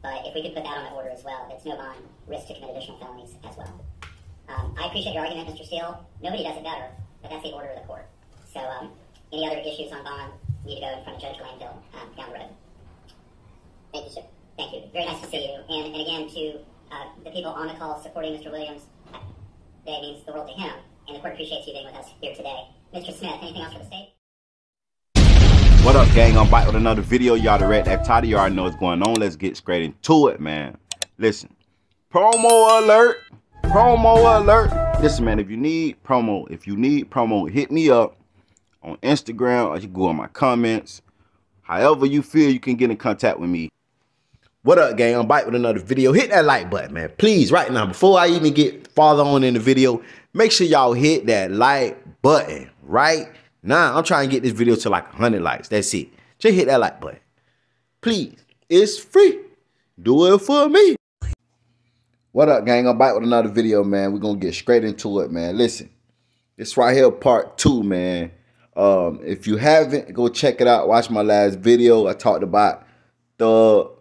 But if we could put that on the order as well, that's no bond, risk to commit additional felonies as well. I appreciate your argument, Mr. Steele. Nobody does it better, but that's the order of the court. So any other issues on bond need to go in front of Judge Glanville down the road. Thank you, sir. Thank you. Very nice to see you. And again, to the people on the call supporting Mr. Williams, that means the world to him, and the court appreciates you being with us here today. Mr. Smith, anything else for the state? What up, gang? I'm back with another video. Y'all the red that title. You already know what's going on. Let's get straight into it, man. Listen, promo alert. Promo alert. Listen, man, if you need promo, hit me up on Instagram, or you can go in my comments. However you feel, you can get in contact with me. What up, gang? I'm back with another video. Hit that like button, man. Please, right now, before I even get farther on in the video, make sure y'all hit that like button right now. I'm trying to get this video to like 100 likes. That's it. Just hit that like button. Please. It's free. Do it for me. What up, gang? I'm back with another video, man. We're going to get straight into it, man. Listen, this right here, part 2, man. If you haven't, go check it out. Watch my last video. I talked about Thug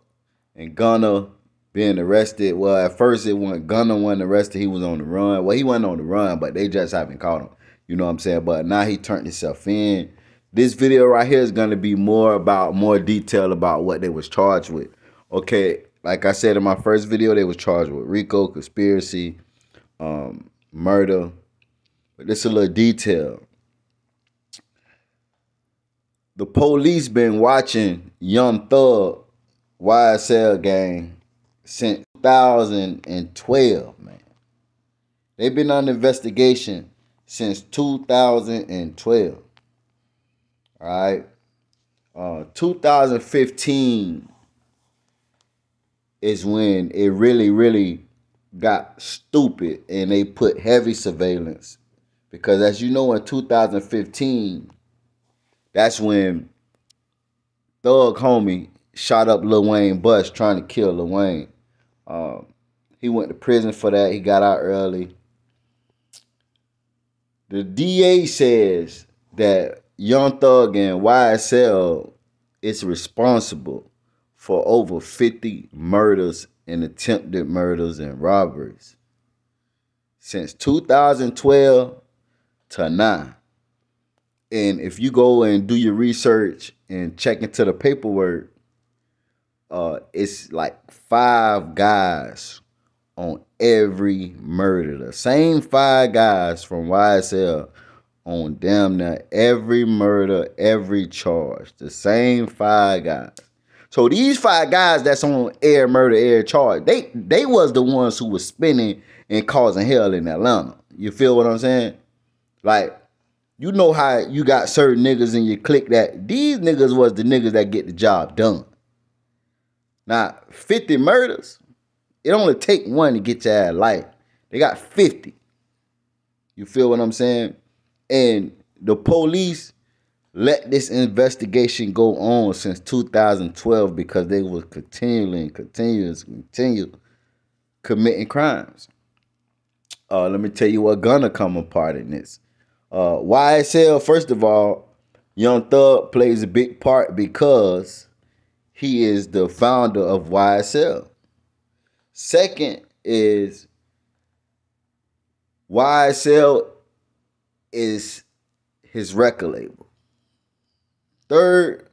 and Gunna being arrested. Well, at first it wasn't Gunna wasn't arrested. He was on the run. Well, he wasn't on the run, but they just haven't caught him. You know what I'm saying? But now he turned himself in. This video right here is going to be more detail about what they was charged with. Okay, like I said in my first video, they was charged with RICO, conspiracy, murder. But this is a little detail. The police been watching Young Thug YSL gang since 2012, man. They've been under investigation since 2012. All right. 2015 is when it really got stupid and they put heavy surveillance. Because as you know, in 2015, that's when Thug homie shot up Lil Wayne bus trying to kill Lil Wayne. He went to prison for that. He got out early. The DA says that Young Thug and YSL is responsible for over 50 murders and attempted murders and robberies since 2012 to now. And if you go and do your research and check into the paperwork, it's like 5 guys on every murder. The same 5 guys from YSL on damn near every murder, every charge. The same 5 guys. So these 5 guys that's on air murder, air charge, they was the ones who was spinning and causing hell in Atlanta. You feel what I'm saying? Like, you know how you got certain niggas in your clique that these niggas was the niggas that get the job done. Now, 50 murders, it only take one to get your ass life. They got 50. You feel what I'm saying? And the police let this investigation go on since 2012 because they was continue committing crimes. Let me tell you what gonna come apart in this. YSL, first of all, Young Thug plays a big part because he is the founder of YSL. Second is YSL is his record label. Third,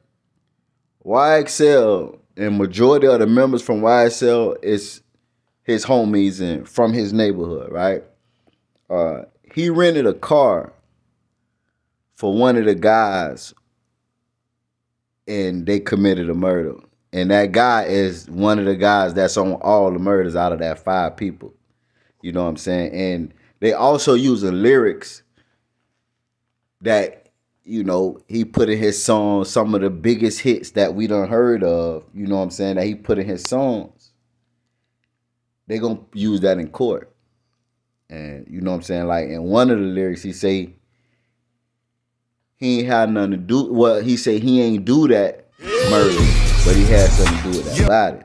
YSL and majority of the members from YSL is his homies and from his neighborhood, right? He rented a car for one of the guys and they committed a murder. And that guy is one of the guys that's on all the murders out of that 5 people. You know what I'm saying? And they also using lyrics that, you know, he put in his songs, some of the biggest hits that we done heard of, you know what I'm saying, that he put in his songs. They gonna use that in court. And you know what I'm saying? Like in one of the lyrics, he say he ain't had nothing to do. Well, he say he ain't do that murder, but he had something to do with that body.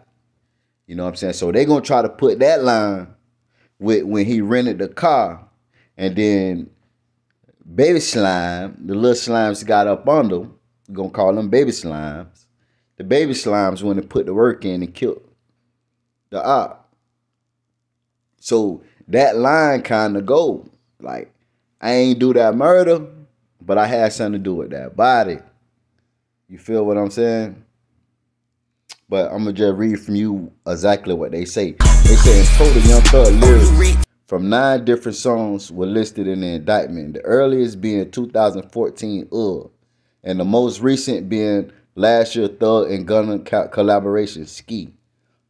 You know what I'm saying? So they gonna try to put that line with when he rented the car, and then Baby Slime, the little slimes got up under him. We're gonna call them Baby Slimes. The Baby Slimes when they put the work in and killed the op. So that line kind of go like, I ain't do that murder, but I had something to do with that body. You feel what I'm saying? But I'm gonna just read from you exactly what they say. They say in total, Young Thug lyrics from 9 different songs were listed in the indictment. The earliest being 2014 and the most recent being last year Thug and Gunna collaboration Ski.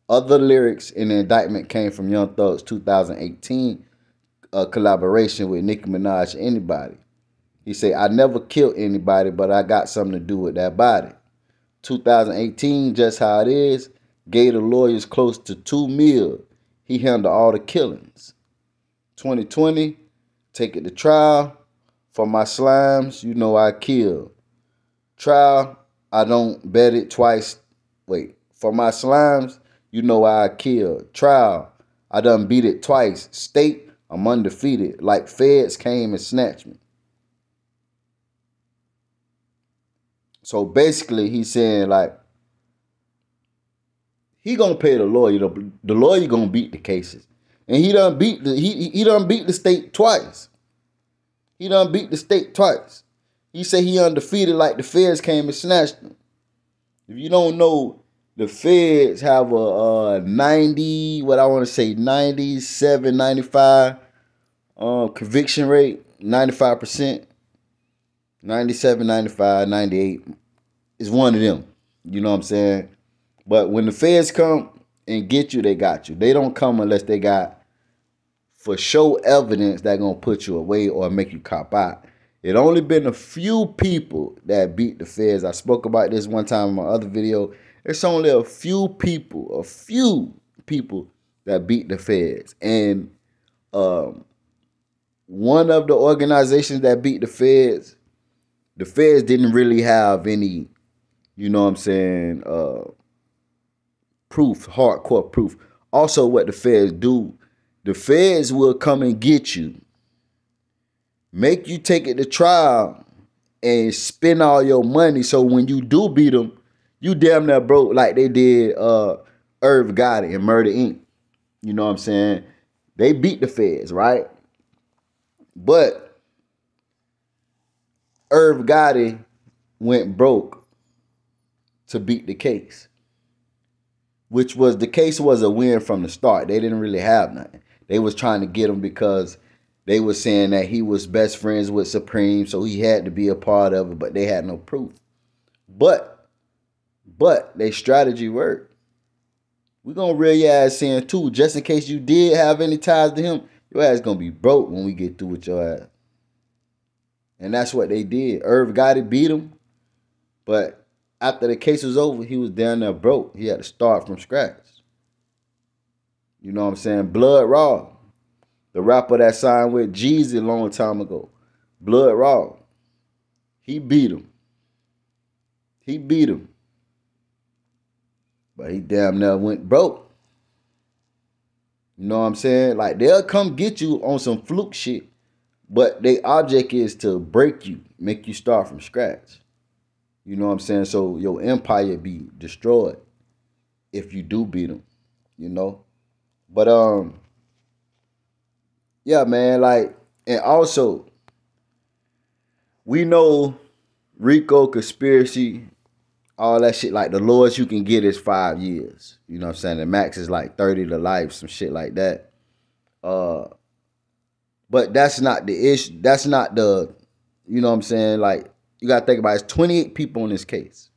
Other lyrics in the indictment came from Young Thug's 2018 collaboration with Nicki Minaj. Anybody. He said, I never killed anybody, but I got something to do with that body. 2018, just how it is, gave the lawyers close to $2 million. He handled all the killings. 2020, take it to trial. For my slimes, you know I kill. Trial, I don't bet it twice. Wait, for my slimes, you know I kill. Trial, I done beat it twice. State, I'm undefeated. Like feds came and snatched me. So basically, he's saying like he gonna pay the lawyer. The lawyer gonna beat the cases, and he done beat he done beat the state twice. He done beat the state twice. He say he undefeated like the feds came and snatched him. If you don't know, the feds have a 90, what I want to say 97, 95 conviction rate, 95%, 97, 95, 98 is one of them. You know what I'm saying? But when the feds come and get you, they got you. They don't come unless they got for sure evidence that gonna put you away or make you cop out. It only been a few people that beat the feds. I spoke about this one time in my other video. It's only a few people that beat the feds. And one of the organizations that beat the feds didn't really have any, you know what I'm saying, proof, hardcore proof. Also, what the feds do, the feds will come and get you, make you take it to trial, and spend all your money. So when you do beat them, you damn near broke like they did Irv Gotti and Murder Inc. You know what I'm saying? They beat the feds, right? But Irv Gotti went broke to beat the case. Which was the case was a win from the start. They didn't really have nothing. They was trying to get him because they were saying that he was best friends with Supreme, so he had to be a part of it, but they had no proof. But their strategy worked. We're gonna reel your ass in too, just in case you did have any ties to him. Your ass gonna be broke when we get through with your ass. And that's what they did. Irv Gotti beat him, but after the case was over, he was down there broke. He had to start from scratch. You know what I'm saying? Blood Raw, the rapper that signed with Jeezy a long time ago. Blood Raw. He beat him. He beat him. But he damn near went broke. You know what I'm saying? Like, they'll come get you on some fluke shit, but their object is to break you, make you start from scratch. You know what I'm saying? So your empire be destroyed if you do beat them, you know? But yeah, man, like, and also we know RICO, conspiracy, all that shit, like the lowest you can get is 5 years. You know what I'm saying? The max is like 30 to life, some shit like that. But that's not the issue. That's not the, you know what I'm saying? Like, you gotta think about it. It's 28 people in this case.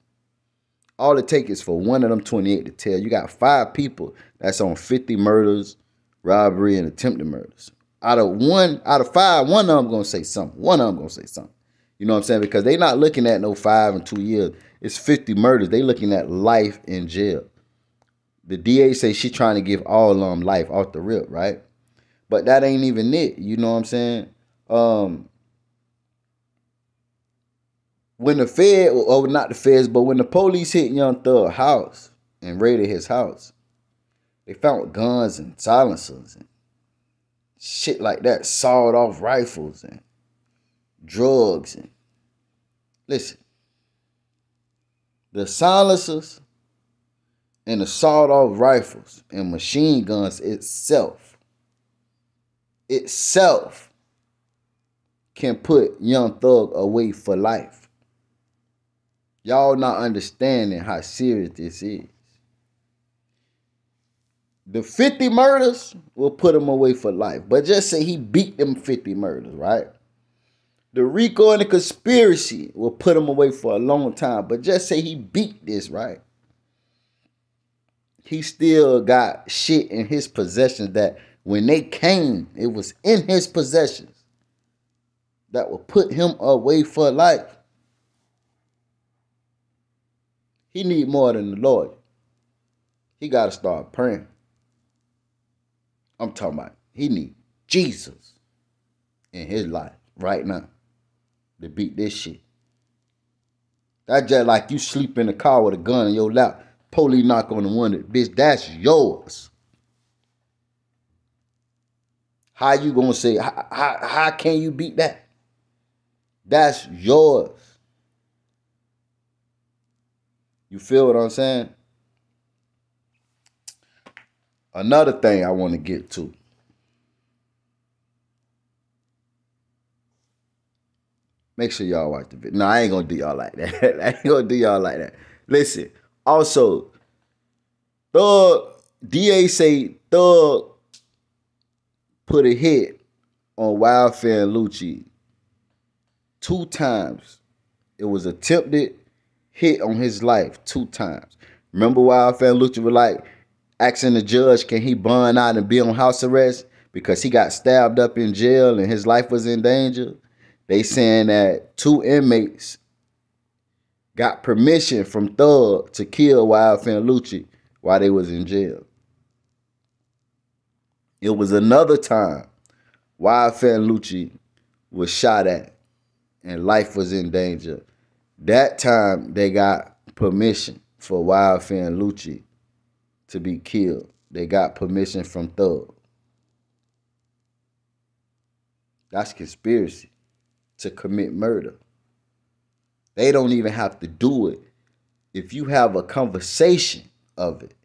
All it takes is for one of them 28 to tell. You got 5 people that's on 50 murders, robbery, and attempted murders. Out of 5, one of them gonna say something. One of them gonna say something. You know what I'm saying? Because they not looking at no 5 and 2 years. It's 50 murders. They looking at life in jail. The DA say she trying to give all of them life off the rip, right? But that ain't even it. You know what I'm saying? When the Fed, or not the feds, but when the police hit Young Thug's house and raided his house, they found guns and silencers and shit like that, sawed off rifles and drugs. And listen, the silencers and assault off rifles and machine guns itself can put Young Thug away for life. Y'all not understanding how serious this is. The 50 murders will put him away for life. But just say he beat them 50 murders, right? The RICO and the conspiracy will put him away for a long time. But just say he beat this, right? He still got shit in his possession that when they came, it was in his possessions that will put him away for life. He need more than the Lord. He got to start praying. I'm talking about he need Jesus in his life right now to beat this shit. That's just like you sleep in the car with a gun in your lap. Police knock on the window. Bitch, that's yours. How you gonna say, how can you beat that? That's yours. You feel what I'm saying? Another thing I want to get to. Make sure y'all watch the video. No, I ain't gonna do y'all like that. I ain't gonna do y'all like that. Listen, also, DA say Thug put a hit on Wildfire and Lucci 2 times. It was attempted hit on his life 2 times. Remember Wildfire and Lucci were like asking the judge, can he bond out and be on house arrest because he got stabbed up in jail and his life was in danger? They saying that 2 inmates got permission from Thug to kill Wildfire and Lucci while they was in jail. It was another time Wildfire and Lucci was shot at and life was in danger. That time they got permission for Wildfire and Lucci to be killed. They got permission from Thug. That's conspiracy to commit murder. They don't even have to do it. If you have a conversation of it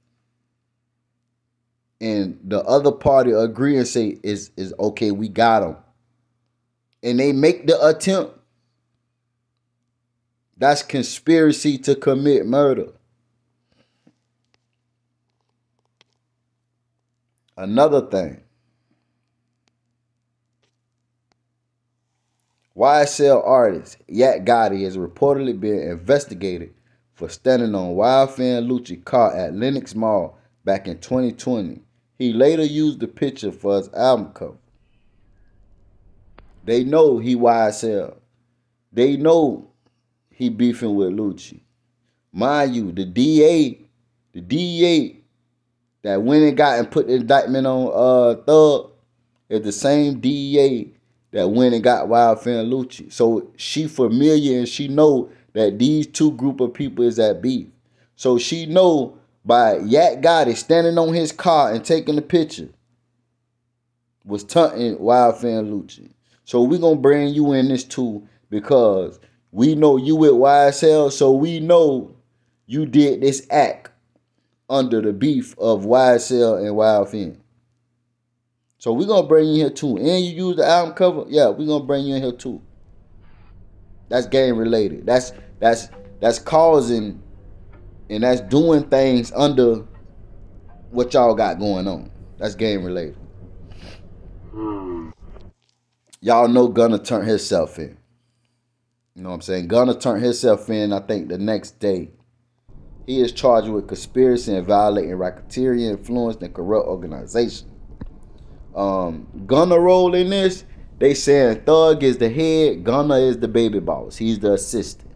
and the other party agree and say is okay, we got them, and they make the attempt, that's conspiracy to commit murder. Another thing, YSL artist Yak Gotti has reportedly been investigated for standing on Wildfire and Lucci car at Lenox Mall back in 2020. He later used the picture for his album cover. They know he YSL. They know he beefing with Lucci. Mind you, the DA that went and got and put the indictment on Thug is the same DEA that went and got Wildfire and Lucci. So she familiar and she know that these 2 group of people is at beef. So she know by Yak Gotti standing on his car and taking the picture was taunting Wildfire and Lucci. So we gonna bring you in this too because we know you with YSL, so we know you did this act under the beef of YSL and Wildfire. So we're gonna bring you here too. And you use the album cover, yeah, we're gonna bring you in here too. That's game related. That's causing and that's doing things under what y'all got going on. That's game related. Y'all know Gunna turned himself in. You know what I'm saying? Gunna turned himself in, I think, the next day. He is charged with conspiracy and violating racketeering, influence, and corrupt organization. Gunna role in this, they saying Thug is the head, Gunna is the baby boss. He's the assistant.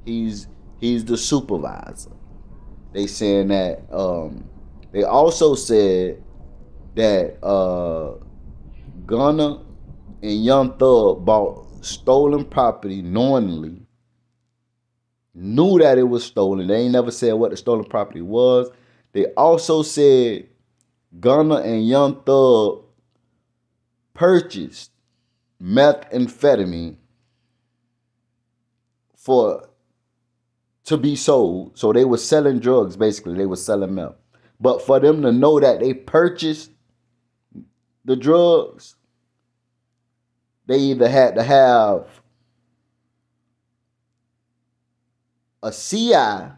He's the supervisor. They saying that they also said that Gunna and Young Thug bought stolen property knowingly, knew that it was stolen. They ain't never said what the stolen property was. They also said Gunna and Young Thug purchased methamphetamine for to be sold. So they were selling drugs, basically. They were selling meth. But for them to know that they purchased the drugs, they either had to have a CI,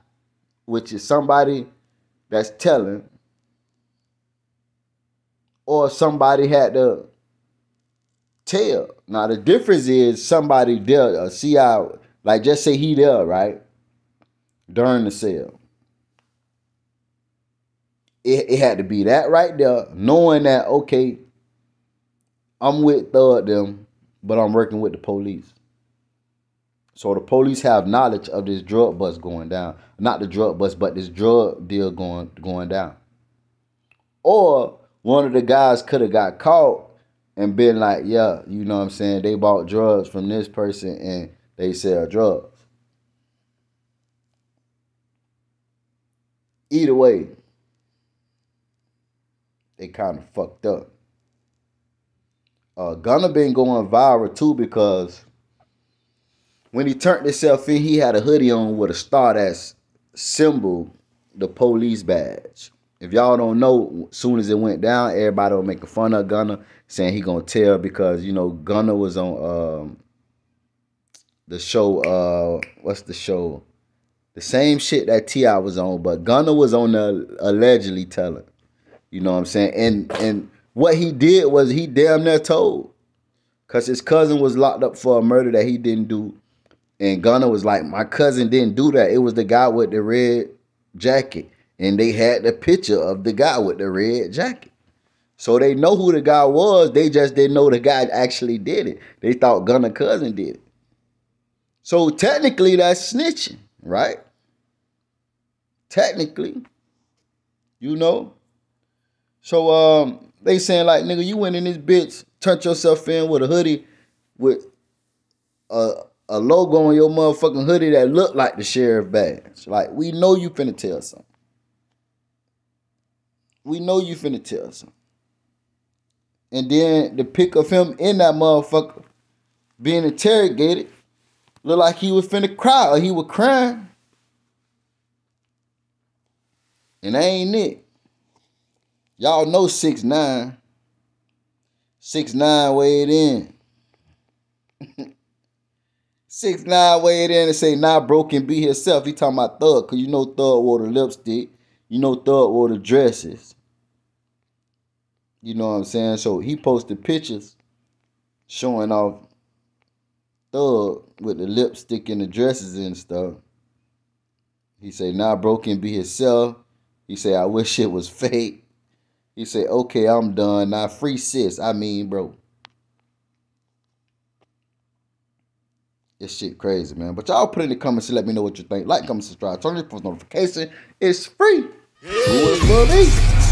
which is somebody that's telling, or somebody had to tell. Now the difference is somebody there, a CI, like just say he there, right? During the sale. It had to be that right there, knowing that, okay, I'm with Thug them, but I'm working with the police. So the police have knowledge of this drug bust going down. Not the drug bust, but this drug deal going down. Or one of the guys could have got caught and been like, yeah, you know what I'm saying, they bought drugs from this person and they sell drugs. Either way, they kind of fucked up. Gunna been going viral too because when he turned himself in, he had a hoodie on with a star that's symbol the police badge. If y'all don't know, as soon as it went down, everybody was making fun of Gunna, saying he gonna tell because, you know, Gunna was on the show, what's the show? The same shit that T.I. was on, but Gunna was on the allegedly telling. You know what I'm saying? And what he did was he damn near told. Because his cousin was locked up for a murder that he didn't do. And Gunna was like, my cousin didn't do that. It was the guy with the red jacket. And they had the picture of the guy with the red jacket. So they know who the guy was. They just didn't know the guy actually did it. They thought Gunna's cousin did it. So technically that's snitching, right? Technically. You know? So they saying like, nigga, you went in this bitch, turned yourself in with a hoodie with a logo on your motherfucking hoodie that looked like the sheriff badge. Like, we know you finna tell something. We know you finna tell something. And then the pic of him in that motherfucker being interrogated looked like he was finna cry or he was crying. And that ain't it. Y'all know 6ix9ine. 6ix9ine weighed in. 6ix9ine weighed in and say, nah, bro can be himself. He talking about Thug, because you know Thug wore the lipstick. You know Thug wore the dresses. You know what I'm saying? So he posted pictures showing off Thug with the lipstick and the dresses and stuff. He say, nah, bro can be himself. He say, I wish it was fake. He said, okay, I'm done. Now free sis. I mean, bro. This shit crazy, man. But y'all put in the comments and let me know what you think. Like, comment, subscribe. Turn on your post notification. It's free. Do it for me.